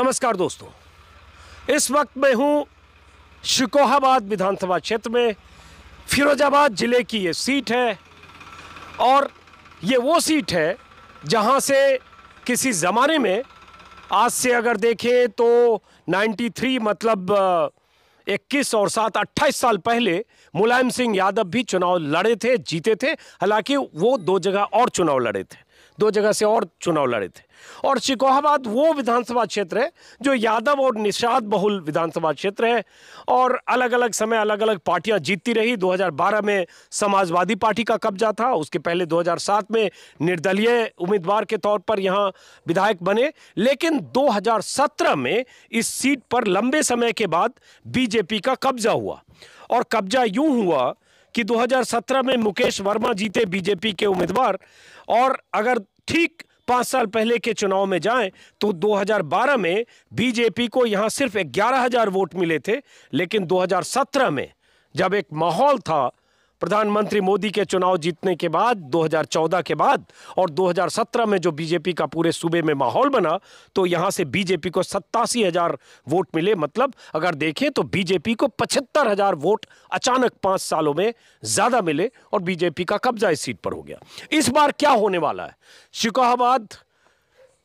नमस्कार दोस्तों, इस वक्त मैं हूं शिकोहाबाद विधानसभा क्षेत्र में। फिरोजाबाद जिले की ये सीट है और ये वो सीट है जहां से किसी ज़माने में, आज से अगर देखें तो 93 मतलब 21 और 7 28 साल पहले मुलायम सिंह यादव भी चुनाव लड़े थे, जीते थे। हालांकि वो दो जगह और चुनाव लड़े थे, दो जगह से और चुनाव लड़े थे। और शिकोहाबाद वो विधानसभा क्षेत्र है जो यादव और निषाद बहुल विधानसभा क्षेत्र है और अलग अलग समय अलग अलग पार्टियां जीतती रही। 2012 में समाजवादी पार्टी का कब्जा था, उसके पहले 2007 में निर्दलीय उम्मीदवार के तौर पर यहां विधायक बने। लेकिन 2017 में इस सीट पर लंबे समय के बाद बीजेपी का कब्जा हुआ और कब्जा यूं हुआ कि 2017 में मुकेश वर्मा जीते बीजेपी के उम्मीदवार, और अगर ठीक 5 साल पहले के चुनाव में जाएं तो 2012 में बीजेपी को यहां सिर्फ 11,000 वोट मिले थे। लेकिन 2017 में जब एक माहौल था प्रधानमंत्री मोदी के चुनाव जीतने के बाद 2014 के बाद, और 2017 में जो बीजेपी का पूरे सूबे में माहौल बना, तो यहां से बीजेपी को 87,000 वोट मिले। मतलब अगर देखें तो बीजेपी को 75,000 वोट अचानक 5 सालों में ज्यादा मिले और बीजेपी का कब्जा इस सीट पर हो गया। इस बार क्या होने वाला है शिकोहाबाद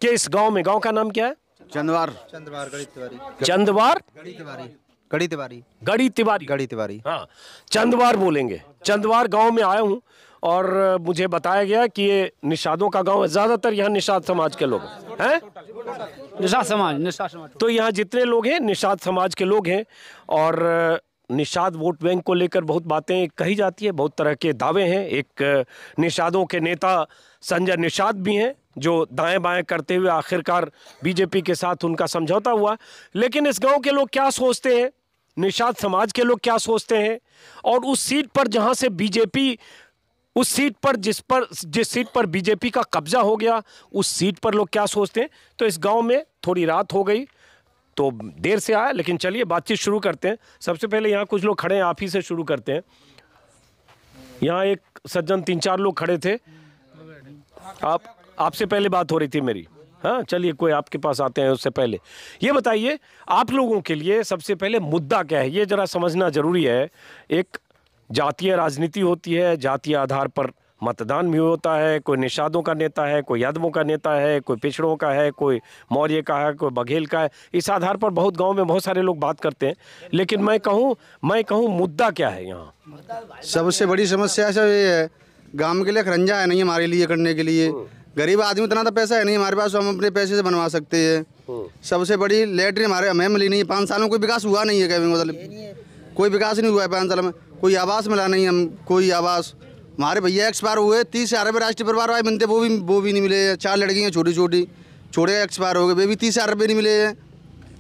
के इस गांव में? गांव का नाम क्या है? चंदवार गढ़ी तिवारी। हाँ, चंदवार बोलेंगे। चंदवार गांव में आया हूं और मुझे बताया गया कि ये निषादों का गांव है। ज्यादातर यहाँ निषाद समाज के लोग हैं। निषाद समाज तो यहाँ जितने लोग हैं निषाद समाज के लोग हैं और निषाद वोट बैंक को लेकर बहुत बातें कही जाती है, बहुत तरह के दावे हैं। एक निषादों के नेता संजय निषाद भी हैं जो दाएं बाएं करते हुए आखिरकार बीजेपी के साथ उनका समझौता हुआ। लेकिन इस गांव के लोग क्या सोचते हैं, निषाद समाज के लोग क्या सोचते हैं, और उस सीट पर जहां से बीजेपी, उस सीट पर जिस सीट पर बीजेपी का कब्जा हो गया, उस सीट पर लोग क्या सोचते हैं। तो इस गांव में थोड़ी रात हो गई तो देर से आया, लेकिन चलिए बातचीत शुरू करते हैं। सबसे पहले यहाँ कुछ लोग खड़े हैं, आप ही से शुरू करते हैं। यहाँ एक सज्जन 3-4 लोग खड़े थे, आपसे पहले बात हो रही थी मेरी। हाँ, चलिए कोई आपके पास आते हैं। उससे पहले ये बताइए, आप लोगों के लिए सबसे पहले मुद्दा क्या है, ये जरा समझना जरूरी है। एक जातीय राजनीति होती है, जातीय आधार पर मतदान भी होता है। कोई निषादों का नेता है, कोई यादवों का नेता है, कोई पिछड़ों का है, कोई मौर्य का है, कोई बघेल का है। इस आधार पर बहुत गांव में बहुत सारे लोग बात करते हैं। लेकिन मैं कहूँ मुद्दा क्या है यहाँ? सबसे बड़ी समस्या सब ये है, गांव के लिए खरंजा है नहीं हमारे लिए करने के लिए। गरीब आदमी उतना तो पैसा है नहीं हमारे पास, हम अपने पैसे से बनवा सकते हैं। सबसे बड़ी लेटरिन हमें मिली नहीं है। 5 सालों में कोई विकास हुआ नहीं है। कहने मतलब कोई विकास नहीं हुआ है 5 साल में। कोई आवास मिला नहीं, हम कोई आवास। हमारे भैया एक्सपायर हुए, 30,000 रुपये राष्ट्रीय परिवार वाले बनते, वो भी नहीं मिले हैं। 4 लड़कियाँ छोटे एक्सपायर हो गए, वे भी 30,000 रुपये नहीं मिले हैं।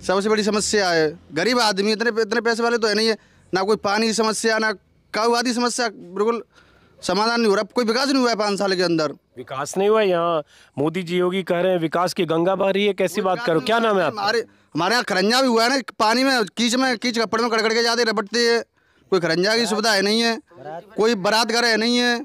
सबसे बड़ी समस्या है। गरीब आदमी इतने पैसे वाले तो है नहीं है। ना कोई पानी की समस्या, ना काउवादी समस्या, बिल्कुल समाधान नहीं हो रहा। कोई विकास नहीं हुआ है 5 साल के अंदर। विकास नहीं हुआ यहाँ? मोदी जी योगी कह रहे हैं विकास की गंगा बह रही है। कैसी बात करो, क्या नाम है आपका? हमारे यहाँ खरंजा भी हुआ है ना, पानी में कीच कपड़े में कड़कड़ के जाते रपटते है। कोई खरंजा की सुविधा है नहीं है, कोई बारात घर है नहीं है,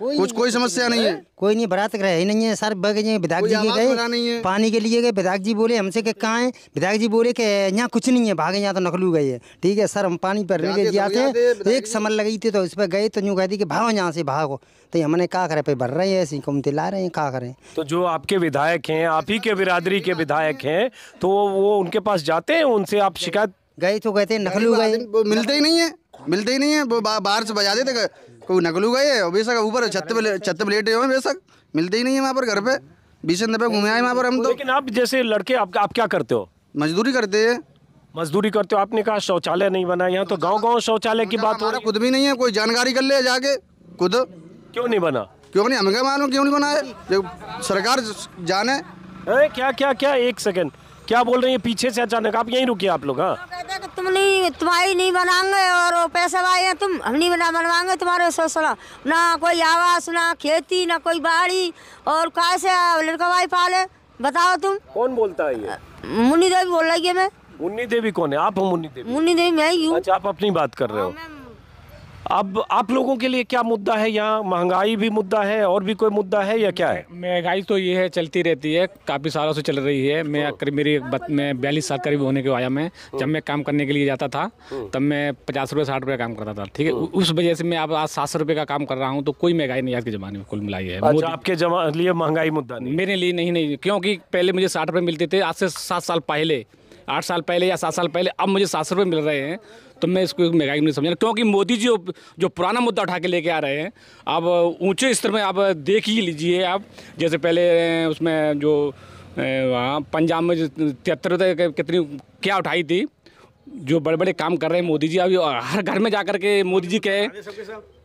कोई समस्या नहीं है। कोई नहीं, बारात घर है नहीं है सर। विधायक जी गए पानी के लिए, गए विधायक जी बोले हमसे कि कहाँ है, विधायक जी बोले कि यहाँ कुछ नहीं है, भागे यहाँ तो नकलू गए है। ठीक है सर, हम पानी पर जाते एक समझ लगी थी तो उस पर गए तो यूँ कहती कि भागो यहाँ से भागो। तो हमने क्या करे, पे भर रहे हैं ऐसे कमते ला रहे हैं, क्या करें। तो जो आपके विधायक हैं, आप ही के बिरादरी के विधायक हैं, तो वो उनके पास जाते हैं, उनसे आप शिकायत? गए तो कहते नकलू गए, मिलते ही नहीं है। वो बाहर से बजा देते, कोई नकलू गए और बेशक ऊपर छत पे लेटे हुए, बेशक मिलते ही नहीं है वहाँ पर। घर पे 20 पे घूमे आए वहाँ पर हम तो। लेकिन आप जैसे लड़के, आप क्या करते हो? मजदूरी करते हैं। मजदूरी करते हो। आपने कहा शौचालय नहीं बना, यहाँ तो गांव शौचालय की बात हो रही है। खुद भी नहीं है, कोई जानकारी कर ले जाके खुद। क्यों नहीं बना? क्यों नहीं, हमें क्या मालूम क्यों नहीं बना है, सरकार जाने। क्या 1 सेकंड, क्या बोल रही है पीछे से अचानक? आप यहीं रुकिए आप लोग। हाँ, कहते कि तुम्हारी नहीं बनाएंगे और पैसे आए तुम, हम नहीं बनवाएंगे तुम्हारे शौचालय। ना कोई आवास, ना खेती, ना कोई बाड़ी, और कैसे लड़का भाई पाले, बताओ तुम। कौन बोलता है ये? मुन्नी देवी बोल रही है। मैं मुन्नी देवी कौन है? आप हो मुन्नी देवी? मुन्नी देवी मैं ही हूँ। अच्छा, आप अपनी बात कर रहे हो। अब आप लोगों के लिए क्या मुद्दा है यहाँ? महंगाई भी मुद्दा है और भी कोई मुद्दा है या क्या है? महंगाई तो ये है, चलती रहती है, काफ़ी सालों से चल रही है। मैं करीब मैं 42 साल करीब होने को आया। मैं जब मैं काम करने के लिए जाता था तब मैं 50 रुपये 60 रुपये काम करता था, ठीक है। उस वजह से मैं अब आज 700 रुपये का काम कर रहा हूँ, तो कोई महंगाई नहीं आज के ज़माने में कुल मिलाई है। अच्छा, आपके लिए महंगाई मुद्दा नहीं? मेरे लिए नहीं, क्योंकि पहले मुझे 60 रुपये मिलते थे, आज से 7 साल पहले, 8 साल पहले या 7 साल पहले। अब मुझे 700 रुपये मिल रहे हैं, तो मैं इसको महंगाई नहीं समझा, क्योंकि मोदी जी जो पुराना मुद्दा उठा के लेके आ रहे हैं, अब ऊंचे स्तर में आप देख ही लीजिए। आप जैसे पहले उसमें जो वहाँ पंजाब में 73 कितनी क्या उठाई थी, जो बड़े बड़े काम कर रहे हैं मोदी जी। अभी हर घर में जाकर के मोदी जी के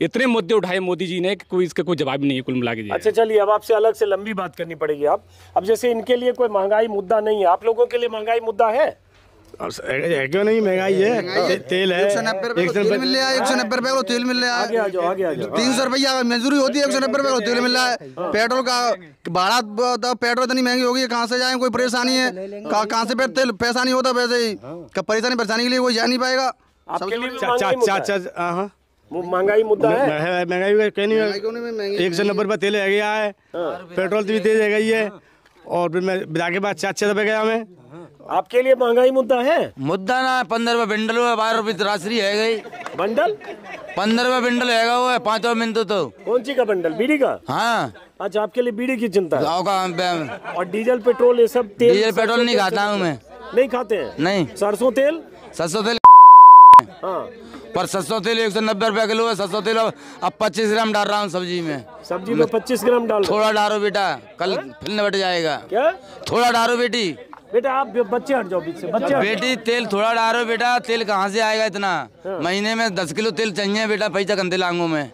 इतने मुद्दे उठाए मोदी जी ने कि कोई इसका कोई जवाब नहीं है कुल मिला के। अच्छा चलिए, अब आपसे अलग से लंबी बात करनी पड़ेगी। आप अब जैसे इनके लिए कोई महंगाई मुद्दा नहीं है, आप लोगों के लिए महंगाई मुद्दा है? क्यों नहीं, महंगाई है। तेल है 190 रुपये मिल रहा है, 190 रुपये को तेल मिल रहा है। आगे आ जाओ। 300 रुपया मजदूरी होती है, 190 रुपये को तेल मिल रहा है। पेट्रोल का भाड़ा, पेट्रोल इतनी महंगी होगी, कहाँ से जाए, कोई परेशानी है, कहाँ से तेल पैसा नहीं होता, वैसे ही परेशानी के लिए कोई जा नहीं पाएगा। महंगाई मुद्दा है? महंगाई कहीं नहीं, 190 रुपये तेल है गया है, पेट्रोल भी तेज है गई है, और फिर मैं बिना के बाद 400 रुपये गया मैं। आपके लिए महंगाई मुद्दा है? मुद्दा ना 15 रुपये बिंडल हुआ, 12 रुपये राशि है गई। बंडल 15 रुपये बिंडल है वो है, 5 मिनट तो। कौन सी का बंडल? बीड़ी का? हाँ। अच्छा, आपके लिए बीड़ी की चिंता है। और डीजल पेट्रोल ये सब तेल? डीजल पेट्रोल नहीं खाता हूँ मैं। नहीं खाते हैं? नहीं। सरसों तेल? सरसों तेल हाँ, पर सरसों तेल 190 रुपये किलो है। सरसों तेल अब 25 ग्राम डाल रहा हूँ सब्जी में। सब्जी में 25 ग्राम डाल? थोड़ा डालो बेटा, कल फिर न बट जाएगा। क्या? थोड़ा डालो बेटी। बेटा आप बच्चे हट जाओ बीच से, बच्चे बेटी तेल थोड़ा डालो बेटा, तेल कहाँ से आएगा इतना? महीने में 10 किलो तेल चाहिए बेटा, पैसा कंधे लाऊंगा मैं।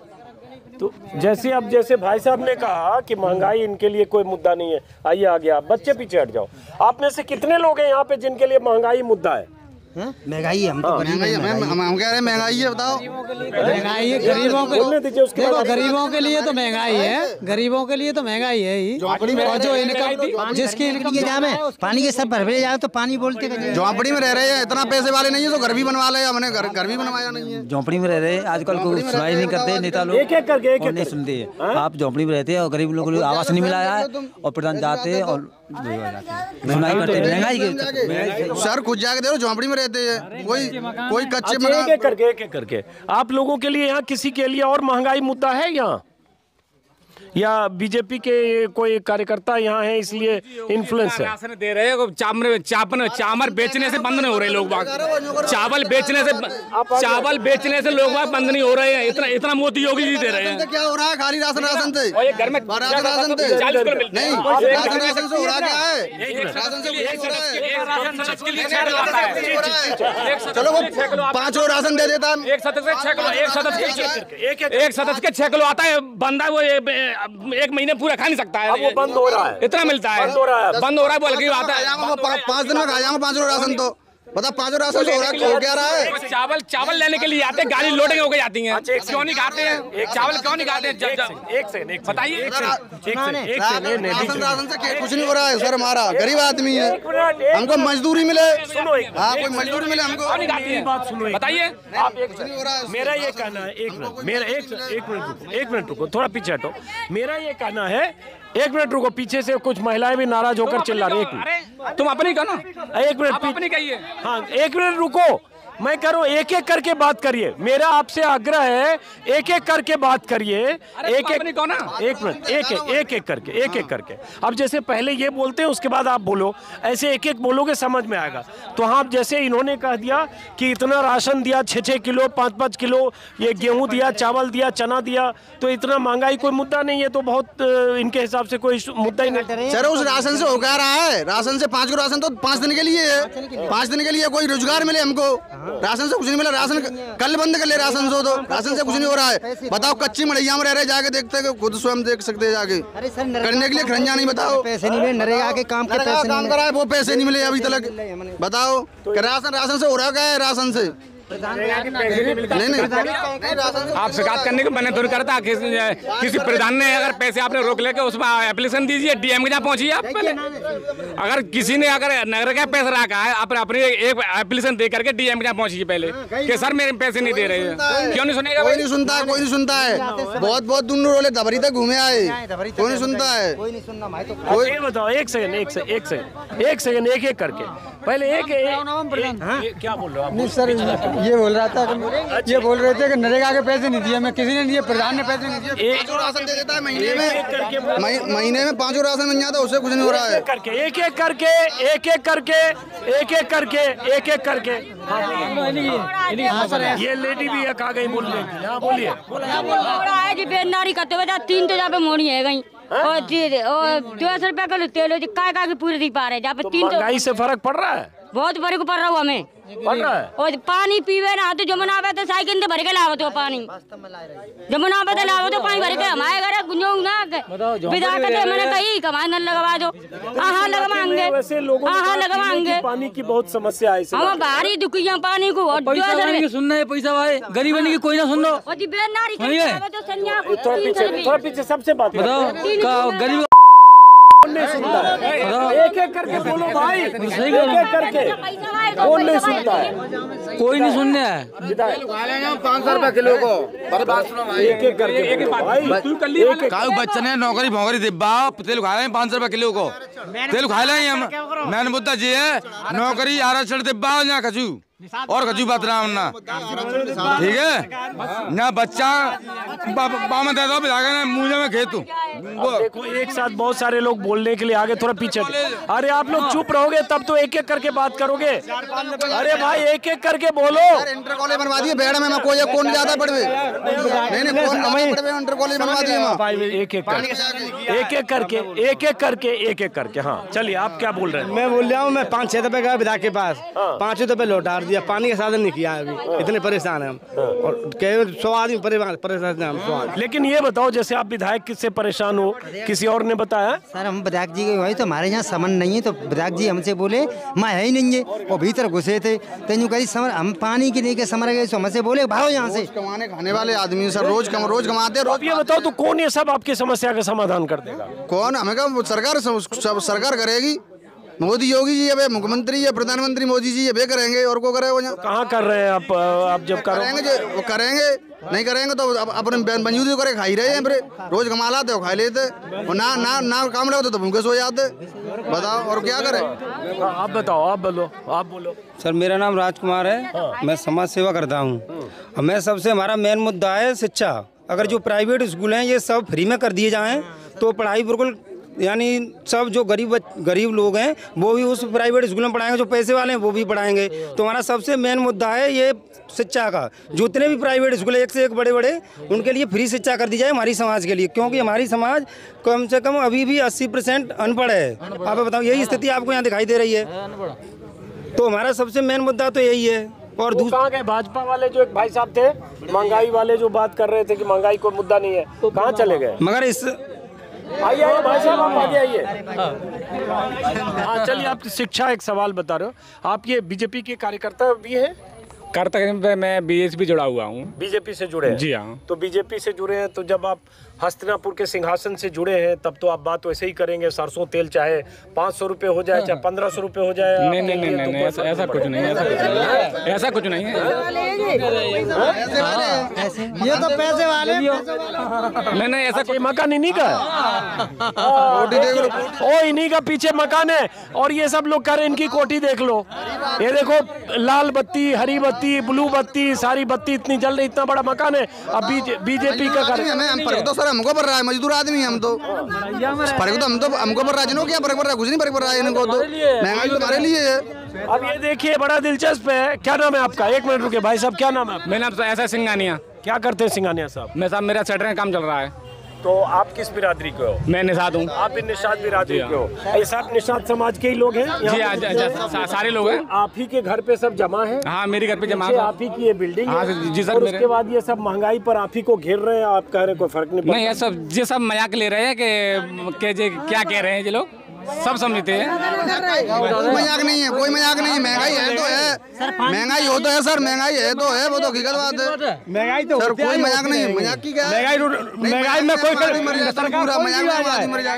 तो जैसे भाई साहब ने कहा कि महंगाई इनके लिए कोई मुद्दा नहीं है, आइए आगे आप बच्चे पीछे हट जाओ। आप में से कितने लोग हैं यहाँ पे जिनके लिए महंगाई मुद्दा है? महंगाई हम तो हम कह रहे हैं महंगाई है, बताओ। महंगाई है गरीबों के, देखो गरीबों के लिए तो महंगाई है, गरीबों के लिए तो महंगाई है ही। और जो इनकम, जिसकी इनकम जाम है, पानी के सब भर जाए तो पानी बोलते झोंपड़ी में रह रहे हैं, इतना पैसे वाले नहीं है तो घर भी बनवा ले, हमने घर भी बनवाया नहीं है। झोंपड़ी में रह रहे हैं आजकल, कोई सुनाई नहीं करते नेता लोग, एक करके नहीं सुनते हैं। आप झोंपड़ी में रहते हैं और गरीब लोगों को आवास नहीं मिला है, और प्रधान जाते हैं और सुनाई करते हैं। महंगाई सर खुद जाके देखो, झोंपड़ी में रहते हैं, कोई कच्चे में। एक एक करके आप लोगों के लिए यहाँ किसी के लिए और महंगाई मुद्दा है यहाँ, या बीजेपी के कोई कार्यकर्ता यहाँ है इसलिए इन्फ्लुएंस है? राशन दे रहे हैं, चावल बेचने से बंद नहीं हो रहे लोग बाग, चावल बेचने से लोग बाग बंद नहीं हो रहे हैं। इतना मोदी योगी जी दे रहे हैं। क्या हो रहा है? खाली राशन से घर में राशन से 40 किलो मिलता है। नहीं, राशन से हो रहा क्या है? राशन से चलो वो 5 किलो राशन दे देता, एक सदस्य से 6 किलो आता है बंदा, वो 1 महीने पूरा खा नहीं सकता है। वो बंद हो रहा है, इतना मिलता है, बंद हो रहा है बोल के आता है। 5 दिन में खा जाऊंगा 5 किलो राशन, तो बता 5 किलो राशन हो क्या रहा है? चावल लेने के लिए आते हैं, गाड़ी लोडिंग होकर जाती है। क्यों नहीं खाते हैं चावल, क्यों नहीं खाते हैं? एक से बताइए। राशन से कुछ नहीं हो रहा है सर, हमारा गरीब आदमी है, हमको मजदूरी मिले। हाँ, कोई मजदूरी मिले हमको। बात सुनो, बताइए। मेरा ये कहना है, एक मिनट रुको, थोड़ा पीछे हटो। मेरा ये कहना है, 1 मिनट रुको, पीछे से कुछ महिलाएं भी नाराज होकर चिल्ला रही हैं। तुम अपनी कहो ना, 1 मिनट अपनी कहिए। हाँ, 1 मिनट रुको, मैं कह रहा हूँ एक एक करके बात करिए। मेरा आपसे आग्रह है, एक एक करके बात करिए। एक मिनट, एक एक करके। अब जैसे पहले ये बोलते हैं, उसके बाद आप बोलो, ऐसे एक एक बोलोगे समझ में आएगा। तो हाँ, जैसे इन्होंने कह दिया कि इतना राशन दिया, 6-6 किलो 5-5 किलो ये गेहूं दिया, चावल दिया, चना दिया, तो इतना महंगाई कोई मुद्दा नहीं है, तो बहुत इनके हिसाब से कोई मुद्दा ही नहीं। सर उस राशन से हो क्या रहा है? राशन से 5 किलो राशन तो 5 दिन के लिए है, 5 दिन के लिए कोई रोजगार मिले हमको। राशन से कुछ नहीं मिला, राशन कल बंद कर ले, राशन से तो राशन से कुछ नहीं हो रहा है। बताओ, कच्ची मड़ैया में रह रहे, जाके देखते हैं, खुद स्वयं देख सकते हैं जाके। करने के लिए खरंजा नहीं, बताओ पैसे नहीं मिले, नरेगा के काम काम करा है, वो पैसे नहीं मिले अभी तक। बताओ राशन से हो रहा है, राशन से आप शिकायत करने को मैंने दूर करता किसी प्रधान ने अगर पैसे आपने रोक लेके उसमें एप्लीकेशन दीजिए, डीएम के जहाँ पहुंचिए आप पहले। अगर किसी ने अगर नगर का पैसा रखा है आप अपनी एक एप्लीकेशन दे करके डीएम के जहाँ पहुंचिए पहले कि सर मेरे पैसे नहीं दे रहे हैं। क्यों नहीं सुनेगा? कोई नहीं सुनता है, कोई नहीं सुनता है। बहुत बहुत दूर रोले धबरी तक घूमे आए, कोई नहीं सुनता है। कोई नहीं सुनना भाई। तो ये बताओ, एक सेकंड एक एक करके पहले क्या बोल रहे हो आप? नहीं सर, ये बोल रहा था कि ये बोल रहे थे कि नरेगा के पैसे नहीं दिए, मैं किसी ने दिए, प्रधान ने पैसे नहीं दिए। एक राशन दे देता है महीने में 5 राशन मिल जाता है, उससे कुछ नहीं हो रहा है। एक एक करके ये लेडी भी है, कहा गई बोल रही? हाँ बोलिए। बेनारी करते हुए 3 तो जहाँ पे मोड़ी है गई और 200 रुपया किलो तेल हो का पूरे नहीं पा रहे। जहाँ पे 3 महंगाई से फर्क पड़ रहा है, बहुत फर्क पड़ रहा हूँ हमें। पड़ रहा है। और पानी पीवे ना तो जमुना पे तो साइकिल से भर के लाओ तो पानी, जमुना पे तो लाओ तो पानी भर के हमारे घर गुंजो ना विदा करते मैंने कही कमाए न लगवा दो। हाँ लगवाएंगे, हाँ लगवाएंगे। पानी की बहुत समस्या है, हम भारी दुखिया पानी को। और सुनना है पैसा भाई गरीब की कोई ना सुन लो। थोड़ा पीछे सबसे बात बताओ गरीब नहीं सुनता है। एक एक करके बोलो भाई, एक करके कौन नहीं सुनता है? कोई नहीं सुनने है। 500 रुपए किलो को एक एक करके काऊ बच्चे ने नौकरी भौकरी दिब्बा तेल खा रहे हैं 500 रुपए किलो को तेल खा रहे हैं हम। मैंने मुद्दा जी है नौकरी आरक्षण दिब्बा यहाँ खजू और खजू बात रहा ना, ठीक है ना बच्चा बामा दे दो मुझे में खेतू। देखो एक साथ बहुत सारे लोग बोलने के लिए आगे, थोड़ा पीछे। अरे आप लोग चुप रहोगे तब तो एक एक करके बात करोगे। अरे भाई एक एक करके बोलो। इंटर कॉलेज बनवा दिए बेड़ में कोई कौन ज्यादा पड़वे नहीं कौन इंटर कॉलेज बनवा दिए एक एक करके। हाँ चलिए, आप क्या बोल रहे हैं? मैं बोल रहा हूँ, मैं 5-6 रुपए गया विधायक के पास, 5 रुपए लौटा दिया, पानी का साधन नहीं किया अभी, इतने परेशान हैं हम। और 100 आदमी परेशान हैं हम 100 आदमी। लेकिन ये बताओ, जैसे आप विधायक किससे परेशान हो, किसी और ने बताया? सर हम विधायक जी के भाई तो हमारे यहाँ समन नहीं है, तो विधायक जी हमसे बोले मैं है ही नहीं है, और भीतर घुसे थे तेनू कही समर हम पानी की नहीं के समर गए, तो हमसे बोले भागो यहाँ से। कमाने खाने वाले आदमी सर रोज कमाते हैं। ये बताओ तो कौन ये सब आपकी समस्या का समाधान कर देगा? कौन? हमें कहा सरकार करेगी। मोदी योगी जी, अब मुख्यमंत्री है, प्रधानमंत्री मोदी जी ये करेंगे, और को करे वो यहाँ कहाँ कर रहे हैं आप जब करेंगे वो करेंगे, नहीं करेंगे तो अपने मंजूरी करे खा ही रहे हैं। फिर रोज कमा लाते हो खा लेते और ना काम लगे तो भूखे सो जाते। बताओ और क्या करें? आप बताओ, आप बोलो। सर मेरा नाम राजकुमार है, मैं समाज सेवा करता हूँ। मैं सबसे हमारा मेन मुद्दा है शिक्षा। अगर जो प्राइवेट स्कूल हैं ये सब फ्री में कर दिए जाएं तो पढ़ाई बिल्कुल, यानी सब जो गरीब लोग हैं वो भी उस प्राइवेट स्कूल में पढ़ाएंगे, जो पैसे वाले हैं वो भी पढ़ाएंगे। तो हमारा सबसे मेन मुद्दा है ये शिक्षा का। जितने भी प्राइवेट स्कूल एक से एक बड़े उनके लिए फ्री शिक्षा कर दी जाए हमारी समाज के लिए, क्योंकि हमारी समाज कम से कम अभी भी 80% अनपढ़ है। आप बताओ, यही स्थिति आपको यहाँ दिखाई दे रही है। तो हमारा सबसे मेन मुद्दा तो यही है। और कहाँ गए भाजपा वाले? जो एक भाई साहब थे महंगाई वाले, जो बात कर रहे थे कि महंगाई कोई मुद्दा नहीं है, कहाँ चले गए? मगर इस आइए भाई साहब, आप आगे आइए। हाँ चलिए, आप शिक्षा एक सवाल बता रहे हो। आप ये बीजेपी के कार्यकर्ता भी हैं? मैं बीएसपी जुड़ा हुआ हूँ। बीजेपी से जुड़े हैं? जी हाँ। तो बीजेपी से जुड़े हैं, तो जब आप हस्तिनापुर के सिंहासन से जुड़े हैं तब तो आप बात वैसे ही करेंगे, सरसों तेल चाहे 500 रुपये हो जाए चाहे 1500 रुपये हो जाए। नहीं, ऐसा कुछ नहीं है, ऐसा कुछ नहीं है। ये तो पैसे वाले नहीं, ऐसा कोई मकान इन्हीं का है। ओ इन्हीं का पीछे मकान है, और ये सब लोग कह रहे हैं इनकी कोठी देख लो। ये देखो, लाल बत्ती, हरी बत्ती, ब्लू बत्ती, सारी बत्ती इतनी जल रही, इतना बड़ा मकान है। अब बीजेपी का हमको पड़ रहा है, मजदूर आदमी हम तो फर्क तो हमको पड़ रहा है। क्या फर्क पड़ रहा है? कुछ नहीं फर्क पड़ रहा है इनको तो, महंगाई तो हमारे लिए है। अब ये देखिए, बड़ा दिलचस्प है। क्या नाम है आपका? 1 मिनट रुके भाई साहब, क्या नाम है? मेरा नाम ऐसा सिंघानिया। क्या करते हैं सिंघानिया साहब? मैं साहब, मेरा शटर का काम चल रहा है। तो आप किस बिरादरी के हो? मैं निषाद हूँ। आप भी निषाद बिरादरी के हो? ये सब निषाद समाज के ही लोग हैं? जी सारे लोग हैं। आप ही के घर पे सब जमा है? हाँ, मेरे घर पे जमा है। आप ही की ये बिल्डिंग है? जी सर। और उसके बाद ये सब महंगाई पर आप ही को घेर रहे हैं, आप कह रहे हैं कोई फर्क नहीं पड़ता? नहीं, ये सब मजाक ले रहे हैं कि क्या कह रहे हैं ये लोग। सब समझते हैं। कोई मजाक नहीं है, कोई मजाक नहीं है। महंगाई है तो है, महंगाई हो तो है सर, महंगाई है तो है, वो तो हकीकत बात है। महंगाई तो सर कोई मजाक नहीं है, मजाक की क्या है? महंगाई में कोई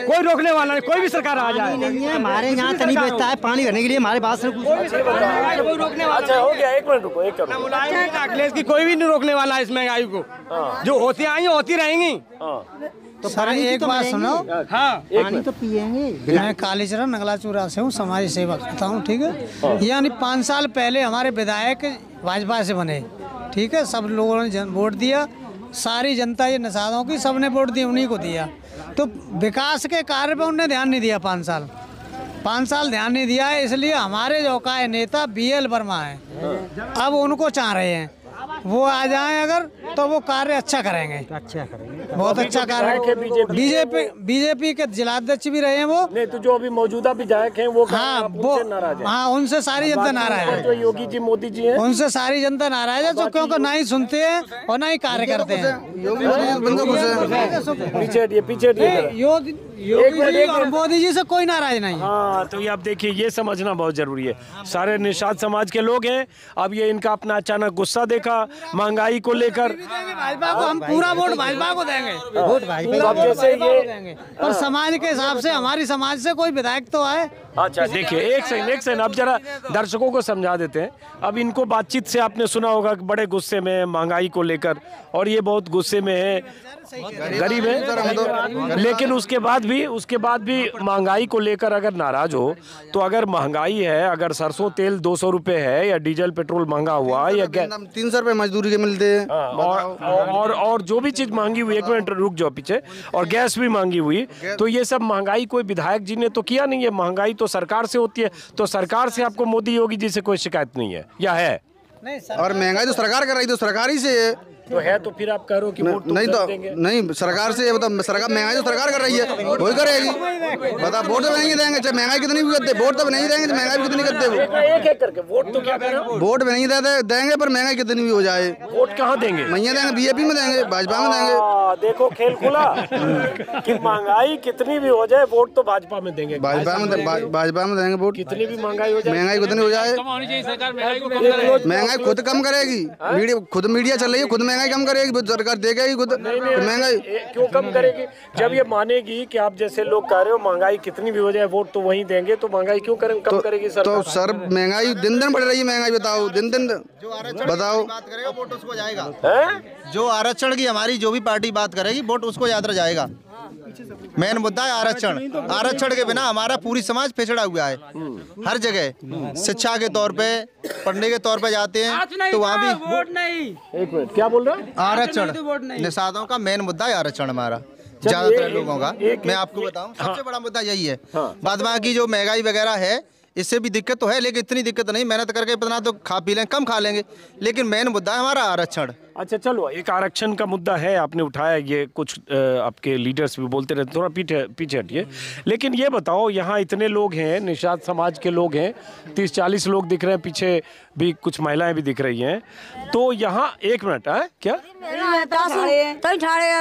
कोई रोकने वाला नहीं, कोई भी सरकार आ जाए नहीं है। हमारे यहाँ तनी बचता है पानी भरने के लिए, हमारे पास कोई रोकने वाला। अच्छा हो गया, एक मिनट रुको, एक मिनट। अखिलेश की कोई भी नहीं रोकने वाला है इस महंगाई को। जो होती आई होती रहेंगी। तो सर एक बात सुनो, हाँ पानी तो पियेंगे। मैं कालीचरण नगलाचूरा से हूँ, समाज सेवा करता हूँ, ठीक है। यानी 5 साल पहले हमारे विधायक भाजपा से बने, ठीक है। सब लोगों ने वोट दिया, सारी जनता ये निषादों की सबने वोट दिया, उन्हीं को दिया। तो विकास के कार्य पे उन्होंने ध्यान नहीं दिया। 5 साल ध्यान नहीं दिया है, इसलिए हमारे जो का है नेता BL वर्मा है, अब उनको चाह रहे हैं वो आ जाएं अगर, तो वो कार्य अच्छा करेंगे, बहुत अच्छा कार्य। बीजेपी के जिलाध्यक्ष भी रहे हैं वो। नहीं तो जो अभी मौजूदा विधायक हैं वो हाँ वो नाराज है। हाँ उनसे सारी जनता नाराज है। जो योगी जी मोदी जी हैं उनसे सारी जनता नाराज है, जो क्योंकि ना ही सुनते हैं और ना ही कार्य करते हैं। पीछे योगी और मोदी जी से कोई नाराज नहीं। हाँ तो ये आप देखिए, ये समझना बहुत जरूरी है। सारे निषाद समाज के लोग हैं, अब ये इनका अपना अचानक गुस्सा देखा महंगाई को लेकर। भाजपा को हम पूरा वोट भाजपा को देंगे, और समाज के हिसाब से हमारी समाज से कोई विधायक तो आए। अच्छा देखिए, एक सेकंड अब जरा दर्शकों को समझा देते हैं। अब इनको बातचीत से आपने सुना होगा कि बड़े गुस्से में है महंगाई को लेकर, और ये बहुत गुस्से में है, गरीब है, लेकिन उसके बाद भी महंगाई को लेकर अगर नाराज हो तो अगर महंगाई है, अगर सरसों तेल 200 रुपए है या डीजल पेट्रोल महंगा हुआ या 300 रुपए मजदूरी के मिलते हैं, और जो भी चीज महंगी हुई, एक मिनट रुक जाओ पीछे, और गैस भी महंगी हुई, तो ये सब महंगाई कोई विधायक जी ने तो किया नहीं है। महंगाई तो सरकार से होती है, तो सरकार से आपको मोदी योगी जी से कोई शिकायत नहीं है या है? और महंगाई तो सरकार कर रही, तो सरकारी से है तो है, तो फिर आप कह रहे हो कि वोट नहीं तो नहीं सरकार से मतलब सरकार महंगाई तो सरकार कर रही है, वही करेगी। बता वोट तो नहीं देंगे, चाहे महंगाई कितनी भी करते, वोट तो नहीं देंगे, महंगाई भी कितनी करते वो एक करके वोट तो क्या कर रहे हो? वोट में नहीं देंगे, पर महंगाई कितनी भी हो जाए वोट कहाँ देंगे? मैया देंगे, BJP में देंगे, भाजपा में देंगे। देखो खेल खुला कि महंगाई कितनी भी हो जाए वोट तो भाजपा में देंगे, भाजपा में देंगे वोट। कितनी भी महंगाई हो जाए, महंगाई कितनी हो जाए, महंगाई खुद कम करेगी। खुद मीडिया चल रही है, खुद महंगाई कम करेगी, सरकार देगा ही खुद। महंगाई क्यों कम करेगी? जब ये मानेगी कि आप जैसे लोग कह रहे हो महंगाई कितनी भी हो जाए वोट तो वहीं देंगे, तो महंगाई क्यों कम करेगी सरकार? तो सर महंगाई दिन दिन बढ़ रही है, महंगाई बताओ दिन बताओ। बात करेगा वोट उसको जाएगा, जो आरक्षण की हमारी जो भी पार्टी बात करेगी वोट उसको याद रह जाएगा। मेन मुद्दा है आरक्षण। आरक्षण के बिना हमारा पूरी समाज पिछड़ा हुआ है। हर जगह शिक्षा के तौर पे, पढ़ने के तौर पे जाते हैं तो वहाँ भी वोट नहीं। एक मिनट, क्या बोल रहे हैं? आरक्षण निषादों का मेन मुद्दा है आरक्षण हमारा, ज्यादातर लोगों का। मैं आपको बताऊं सबसे बड़ा मुद्दा यही है। बाद बाकी जो महंगाई वगैरह है इससे भी दिक्कत तो है, लेकिन इतनी दिक्कत नहीं, मेहनत करके इतना तो खा पी लें, कम खा लेंगे, लेकिन मेन मुद्दा है हमारा आरक्षण। अच्छा चलो, एक आरक्षण का मुद्दा है, आपने उठाया, ये कुछ आपके लीडर्स भी बोलते रहते, थोड़ा पीछे हटिए। लेकिन ये बताओ, यहाँ इतने लोग हैं, निषाद समाज के लोग हैं, 30-40 लोग दिख रहे हैं, पीछे भी कुछ महिलाएं भी दिख रही हैं, तो यहाँ एक मिनट है क्या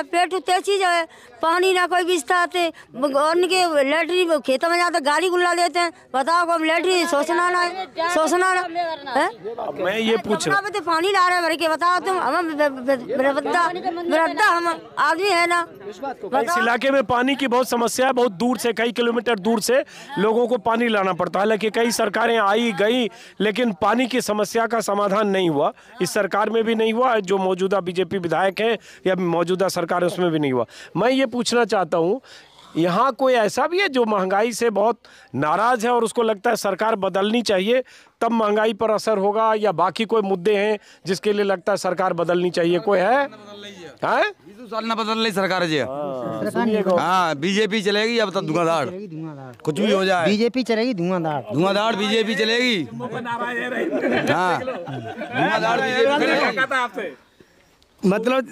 पेट तेजी है, पानी ना कोई बिस्ता आते, उनके लेटरी खेतों में जाते गाड़ी गुल्ला देते हैं। बताओ कब लेटरी सोचना ना है? मैं ये पूछ रहा हूँ, पानी ला रहे भर के, बताओ तुम, हम वृद्धा हम आदमी है ना। इस इलाके में पानी की बहुत समस्या है, बहुत दूर से, कई किलोमीटर दूर से लोगों को पानी लाना पड़ता है। हालांकि कई सरकारें आई गई, लेकिन पानी की समस्या का समाधान नहीं हुआ। इस सरकार में भी नहीं हुआ, जो मौजूदा बीजेपी विधायक हैं या मौजूदा सरकार है उसमें भी नहीं हुआ। मैं ये पूछना चाहता हूँ, यहाँ कोई ऐसा भी है जो महंगाई से बहुत नाराज है और उसको लगता है सरकार बदलनी चाहिए तब महंगाई पर असर होगा, या बाकी कोई मुद्दे हैं जिसके लिए लगता है सरकार बदलनी चाहिए? कोई है? 20 साल ना बदल रही सरकार जी। हाँ BJP चलेगी, अब तक धुआंधार कुछ भी हो जाए, BJP चलेगी, धुआंधार BJP चलेगी। हाँ धुआंधार BJP। मतलब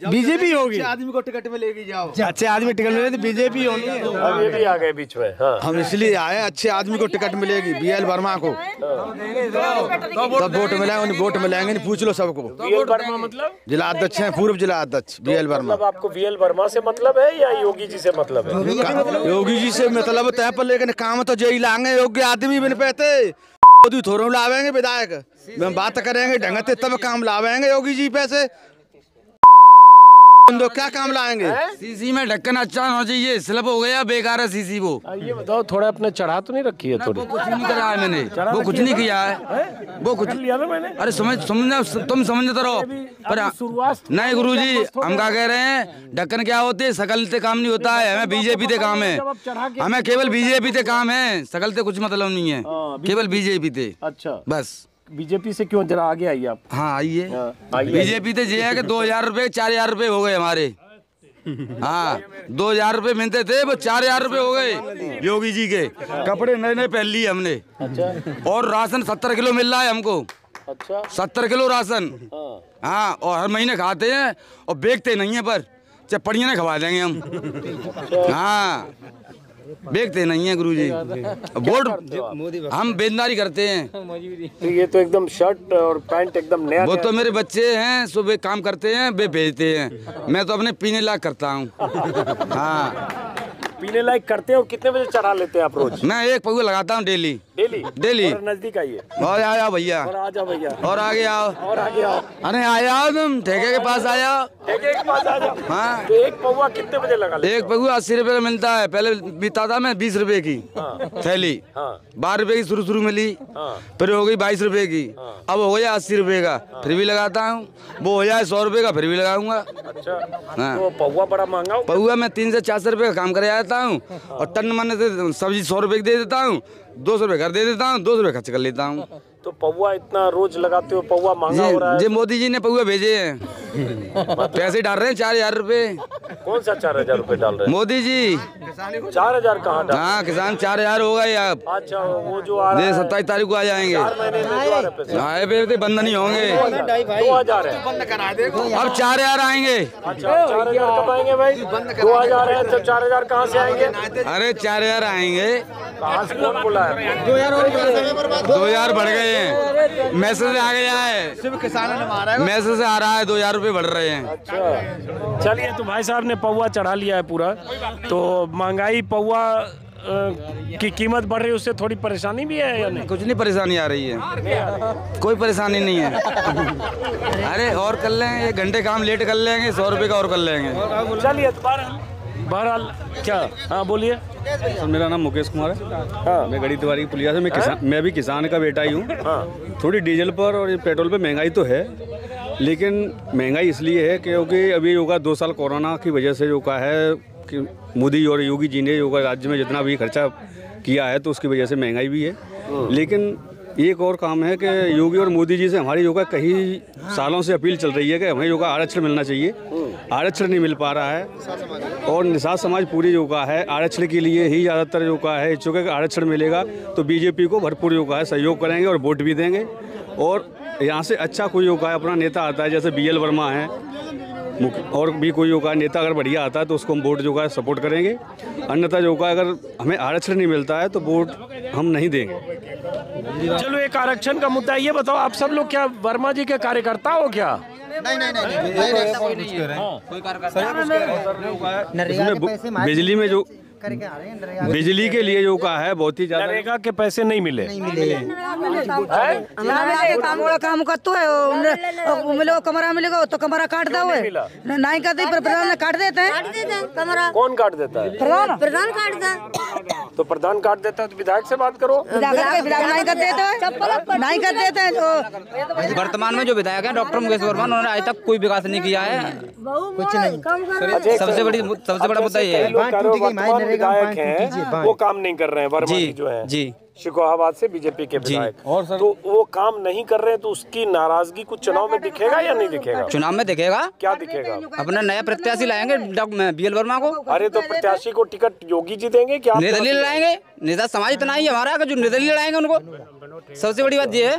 बीजेपी होगी। आदमी को टिकट मिलेगी, जाओ अच्छे आदमी टिकट मिले तो बीजेपी होनी है। अब ये भी आ गए बीच में। हाँ। हम इसलिए आए, अच्छे आदमी को टिकट मिलेगी, BL वर्मा को तब वोट मिलेंगे, वोट मिलेंगे, पूछ लो सबको। BL वर्मा मतलब जिला अध्यक्ष हैं, पूर्व जिला अध्यक्ष BL वर्मा। मतलब आपको BL वर्मा से मतलब है या योगी जी से मतलब है? योगी जी से मतलब तय पर, लेकिन काम तो यही लाएंगे, योग्य आदमी बन पाते थोड़ा लावेंगे विधायक, बात करेंगे ढंग से तब काम लावेंगे योगी जी पैसे, क्या काम लाएंगे? सीसी में ढक्कन अच्छा होना चाहिए, स्लिप हो गया बेकार है सीसी। वो ये बताओ, थोड़ा अपने चढ़ा तो नहीं रखी है? थोड़ी कुछ नहीं करा है मैंने, वो कुछ नहीं किया है, वो कुछ लिया था मैंने। अरे समझना, तुम समझते रहो पर शुरुआत नहीं गुरुजी, हम क्या कह रहे हैं, ढक्कन क्या होते है, सकल से काम नहीं होता है, हमें बीजेपी से काम है, हमें केवल बीजेपी से काम है, सकल से कुछ मतलब नहीं है, केवल बीजेपी से। अच्छा, बस बीजेपी से क्यों? जरा आगे आइए आप। हाँ आइए। बीजेपी से ये है कि 2000 रुपए 4000 रुपए हो गए हमारे। हाँ 2000 रुपए मिलते थे, वो 4000 रुपए हो गए योगी जी के। कपड़े नए नए पहन लिए हमने। अच्छा। और राशन 70 किलो मिल रहा है हमको। अच्छा। 70 किलो राशन। हाँ, और हर महीने खाते हैं और बेचते नहीं है, पर चाहे पड़िया ने खवा देंगे हम। हाँ बेचते नहीं है गुरुजी, वोट हम बेचदारी करते हैं। तो ये तो एकदम शर्ट और पैंट एकदम नया। वो तो मेरे बच्चे हैं, सुबह काम करते हैं, वे भेजते हैं, मैं तो अपने पीने लायक करता हूँ। हाँ पीने लायक करते हैं। और कितने बजे चढ़ा लेते हैं आप रोज? मैं 1 पौवा लगाता हूँ डेली। डेली और नजदीक आइए। और आ जाओ भैया, और आ जाओ भैया, और आगे आओ, और आगे आओ। अरे आ जाओ, तुम ठेके के पास आ जाओ। ठेके के पास आ जाओ। हाँ। तो 1 पौवा कितने बजे लगा लेते? 1 पौवा 80 रुपए का मिलता है, पहले बीता था मैं 20 रुपए की थैली। 12 रुपए की शुरू मिली, फिर हो गई 22 रुपए की, अब हो गया 80 रुपए का, फिर भी लगाता हूँ। वो हो जाए 100 रुपए का, फिर भी लगाऊंगा। अच्छा। तो पौवा बड़ा महंगा? पौवा मैं 300 से 400 रुपए का काम कर जाता हूँ, और टन मन से सब्जी 100 रुपए की दे देता हूँ, 200 रुपए घर दे देता हूँ, 200 रुपए खर्च कर लेता हूँ। तो पौवा इतना रोज लगाते हो, पौवा महंगा हो रहा है। ये मोदी जी ने पौवा भेजे हैं, पैसे डाल रहे हैं 4000 रुपए। कौन सा 4000 रुपए डाल रहे हैं? मोदी जी 4000 कहाँ डाल? हाँ किसान 4000 हो गए अब। अच्छा, वो जो आ रहा है 27 तारीख को आ जाएंगे। 4 महीने में जो आ रहे हाँ पे बंद नहीं होंगे। 2000 है, अब 4000 आएंगे। अच्छा 4000 कब आएंगे भाई? 2000 है, जब 4000 कहाँ से आएंगे? अरे 4000 आएंगे। कहाँ से कौन बोला है? 2000 बढ़ गए हैं, मैसेज आ गया है, सिर्फ किसानों ने मारा है, मैसेज आ रहा है 2000 रुपए बढ़ रहे हैं। अच्छा चलिए, तो भाई साहब ने पौवा चढ़ा लिया है पूरा। तो महंगाई, पौवा की कीमत बढ़ रही है, उससे थोड़ी परेशानी भी है या नहीं? कुछ नहीं परेशानी आ रही है, कोई परेशानी नहीं है। अरे और कर लेंगे, 1 घंटे काम लेट कर लेंगे, 100 रुपए का और कर लेंगे। चलिए बहरहाल क्या। हाँ बोलिए। सर मेरा नाम मुकेश कुमार है। हाँ। मैं गढ़ी तिवारी की पुलिया से, मैं भी किसान का बेटा ही हूँ। हाँ। थोड़ी डीजल पर और पेट्रोल पर महंगाई तो है, लेकिन महंगाई इसलिए है क्योंकि अभी योगा 2 साल कोरोना की वजह से योगा है कि मोदी और योगी जी ने योगा राज्य में जितना भी खर्चा किया है, तो उसकी वजह से महंगाई भी है। लेकिन एक और काम है कि योगी और मोदी जी से हमारी योगा कई सालों से अपील चल रही है कि हमें योगा आरक्षण मिलना चाहिए। आरक्षण नहीं मिल पा रहा है, और निषाद समाज पूरी योगा है आरक्षण के लिए ही ज़्यादातर योगा है इच्छुक है कि आरक्षण मिलेगा तो बीजेपी को भरपूर योगा है सहयोग करेंगे और वोट भी देंगे। और यहाँ से अच्छा कोई योगा है अपना नेता आता है, जैसे BL वर्मा है, और भी कोई योगा नेता अगर बढ़िया आता है तो उसको हम वोट जो है सपोर्ट करेंगे। अन्यथा जो है अगर हमें आरक्षण नहीं मिलता है तो वोट हम नहीं देंगे। चलो, एक आरक्षण का मुद्दा, ये बताओ आप सब लोग क्या वर्मा जी के कार्यकर्ता हो क्या? नहीं। बिजली में जो बिजली के लिए जो का है बहुत ही ज्यादा, नरेगा के पैसे नहीं मिले। काम करते है, कमरा मिलेगा तो कमरा काट दो, नहीं करते प्रधान काट देते हैं कमरा। कौन काट देता है? प्रधान काट देता। तो प्रधान काट देता है तो विधायक से बात करो। विधायक नहीं कर देते, नहीं कर देते। वर्तमान में जो विधायक है डॉक्टर मुकेश वर्मा, उन्होंने आज तक कोई विकास नहीं किया है, कुछ नहीं। सबसे बड़ा मुद्दा ये है विधायक हैं वो काम नहीं कर रहे हैं। वर्मा जी जो है जी शिकोहाबाद से बीजेपी के विधायक, और तो वो काम नहीं कर रहे हैं, तो उसकी नाराजगी कुछ चुनाव में दिखेगा या नहीं दिखेगा? चुनाव में दिखेगा। क्या दिखेगा? अपना नया प्रत्याशी लाएंगे BL वर्मा को। अरे तो प्रत्याशी को टिकट योगी जी देंगे क्या? निर्दलीय लाएंगे, नेता समाज इतना ही हमारा जो निर्दलीय लाएंगे उनको। सबसे बड़ी बात ये है,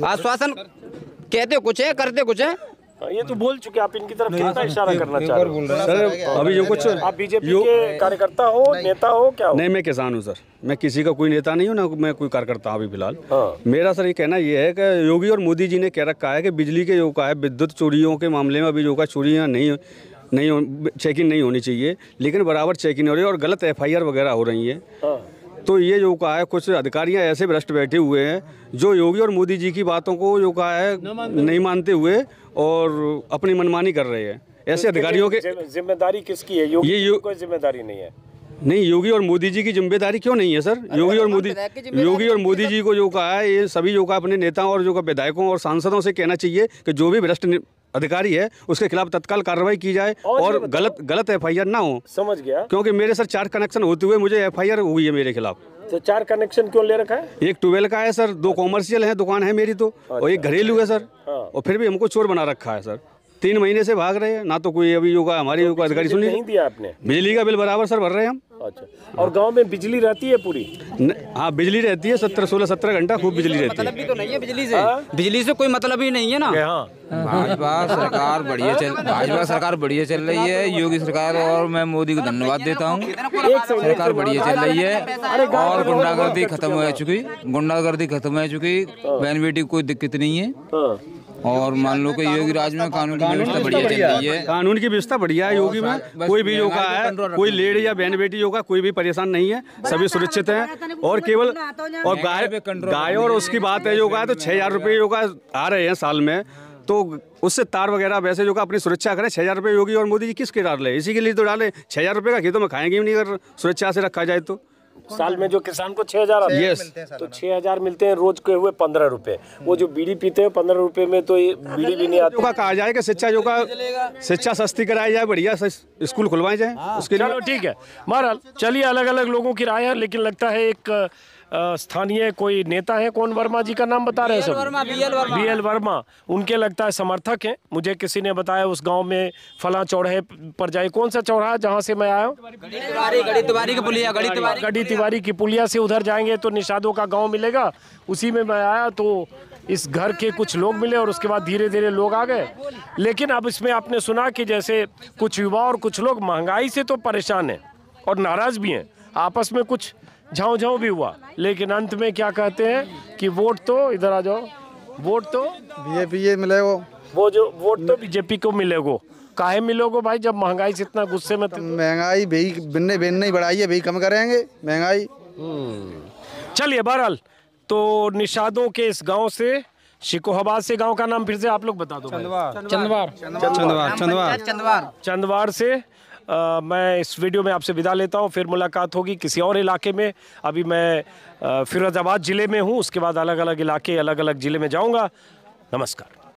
आश्वासन कहते कुछ है करते कुछ है, ये तो बोल चुके, आप इनकी तरफ कितना इशारा करना चाह रहे हो? सर अभी जो कुछ आप बीजेपी के कार्यकर्ता हो, नेता हो, क्या हो? नहीं, मैं किसान हूँ सर, मैं किसी का कोई नेता नहीं हूँ ना मैं कोई कार्यकर्ता हूँ अभी फिलहाल। मेरा सर ये कहना ये है कि योगी और मोदी जी ने कह रखा है कि बिजली के जो का है विद्युत चोरियों के मामले में अभी जो का चोरियाँ नहीं चेकिंग नहीं होनी चाहिए, लेकिन बराबर चेकिंग हो रही है और गलत FIR वगैरह हो रही है। तो ये जो कहा है कुछ अधिकारियां ऐसे भ्रष्ट बैठे हुए हैं जो योगी और मोदी जी की बातों को जो कहा है नहीं मानते हुए और अपनी मनमानी कर रहे हैं। ऐसे अधिकारियों के जिम्मेदारी किसकी है? योगी की कोई जिम्मेदारी नहीं है। नहीं, योगी और मोदी जी की जिम्मेदारी क्यों नहीं है सर? योगी और मोदी जी को जो कहा है ये सभी जो कहा अपने नेताओं और जो का विधायकों और सांसदों से कहना चाहिए कि जो भी भ्रष्ट अधिकारी है उसके खिलाफ तत्काल कार्रवाई की जाए और गलत FIR ना हो। समझ गया। क्योंकि मेरे सर 4 कनेक्शन होते हुए मुझे FIR हुई है मेरे खिलाफ। तो 4 कनेक्शन क्यों ले रखा है? एक ट्यूबवेल का है सर, 2 कॉमर्शियल है, दुकान है मेरी तो, और एक घरेलू है सर। और फिर भी हमको चोर बना रखा है सर। 3 महीने से भाग रहे हैं ना, तो कोई अभी योगा हमारी योगा अधिकारी सुन नहीं दिया आपने? बिजली का बिल बराबर सर भर रहे हैं हम। अच्छा, और गांव में बिजली रहती है पूरी? हाँ, बिजली रहती है 16-17 घंटा खूब बिजली रहती है। मतलब भी तो नहीं है बिजली से, बिजली से कोई मतलब ही नहीं है ना। भाजपा सरकार बढ़िया चल रही है, योगी सरकार, और मैं मोदी को धन्यवाद देता हूँ। सरकार बढ़िया चल रही है और गुंडागर्दी खत्म हो चुकी, बहन बेटी को कोई दिक्कत नहीं है। और मान लो कि योगी राज में कानून की व्यवस्था बढ़िया चल रही है। कानून की व्यवस्था बढ़िया है योगी में, कोई भी योगा है, कोई लेडी या बहन बेटी योगा कोई भी परेशान नहीं है, सभी सुरक्षित हैं। और केवल और गाय और उसकी बात है योगा है तो 6,000 रुपये योगा आ रहे हैं साल में, तो उससे तार वगैरह वैसे जो का अपनी सुरक्षा करें। 6,000 रुपये योगी और मोदी जी किसके डाले? इसी के लिए तो डाले। 6,000 रुपये का खेतों में खाएंगे भी नहीं अगर सुरक्षा से रखा जाए तो। साल में जो किसान को 6,000 आते हैं, तो 6,000 मिलते हैं, रोज के हुए 15 रुपए। वो जो बीड़ी पीते हैं 15 रुपए में तो ये बीड़ी भी नहीं आती। कहा जाए कि शिक्षा सस्ती कराई जाए, बढ़िया स्कूल खुलवाए जाए उसके लिए। चलो ठीक है, बहरहाल चलिए, अलग अलग लोगों की राय है, लेकिन लगता है एक स्थानीय कोई नेता है, कौन वर्मा जी का नाम बता रहे हैं सब? BL वर्मा, उनके लगता है समर्थक हैं। मुझे किसी ने बताया उस गांव में फला चौराहे पर जाए, कौन सा चौराहा जहां से मैं आया हूँ? गढ़ी तिवारी की पुलिया से उधर जाएंगे तो निषादों का गांव मिलेगा, उसी में मैं आया तो इस घर के कुछ लोग मिले और उसके बाद धीरे धीरे लोग आ गए। लेकिन अब इसमें आपने सुना कि जैसे कुछ युवा और कुछ लोग महंगाई से तो परेशान हैं और नाराज भी हैं, आपस में कुछ झाँव भी हुआ, लेकिन अंत में क्या कहते हैं कि वोट तो इधर आ जाओ, वोट तो बीजेपी मिलेगा, वो जो वोट तो बीजेपी को मिलेगा। काहे मिलोगे भाई जब महंगाई से इतना गुस्से में? महंगाई भाई बिन्ने बढ़ाई है भाई, कम करेंगे महंगाई। चलिए, बहरहाल तो निषादों के इस गांव से, शिकोहाबाद से, गांव का नाम फिर से आप लोग बता दो। चंदवार से मैं इस वीडियो में आपसे विदा लेता हूं, फिर मुलाकात होगी किसी और इलाके में। अभी मैं फिरोजाबाद ज़िले में हूं, उसके बाद अलग अलग इलाके, अलग अलग ज़िले में जाऊंगा। नमस्कार।